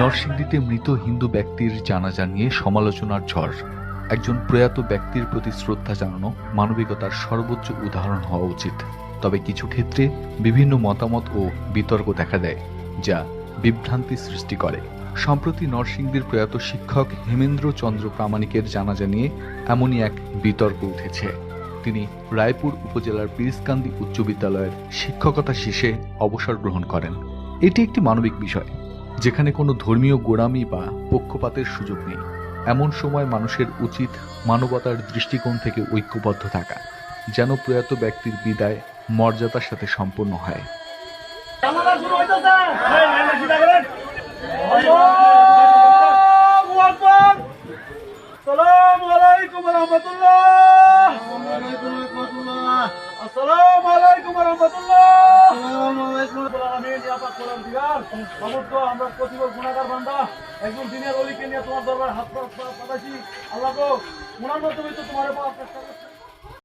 নরসিংদীতে মৃত হিন্দু ব্যক্তির জানাজা নিয়ে সমালোচনার ঝড়। একজন প্রয়াত ব্যক্তির প্রতি শ্রদ্ধা জানানো মানবিকতার সর্বোচ্চ উদাহরণ হওয়া উচিত। তবে কিছু ক্ষেত্রে বিভিন্ন মতামত ও বিতর্ক দেখা দেয়, যা বিভ্রান্তি সৃষ্টি করে। সম্প্রতি নরসিংদীর প্রয়াত শিক্ষক হেমেন্দ্র চন্দ্র প্রামাণিকের জানাজা নিয়ে এমনই এক বিতর্ক উঠেছে। তিনি রায়পুর উপজেলার পিরিসকান্দি উচ্চ বিদ্যালয়ের শিক্ষকতা শেষে অবসর গ্রহণ করেন। এটি একটি মানবিক বিষয়, যেখানে কোনো ধর্মীয় গোঁড়ামি বা পক্ষপাতের সুযোগ নেই। এমন সময় মানুষের উচিত মানবতার দৃষ্টিকোণ থেকে ঐক্যবদ্ধ থাকা, যেন প্রয়াত ব্যক্তির বিদায় মর্যাদার সাথে সম্পন্ন হয়। আমরা প্রতিবল গুণাগার বান্দা একজন দিনের অলিকে নিয়ে তোমার দরবার হাত পাতাছি। আল্লাহ গো, গুণার মাধ্যমে তো তোমার পাওয়ার চেষ্টা করছি।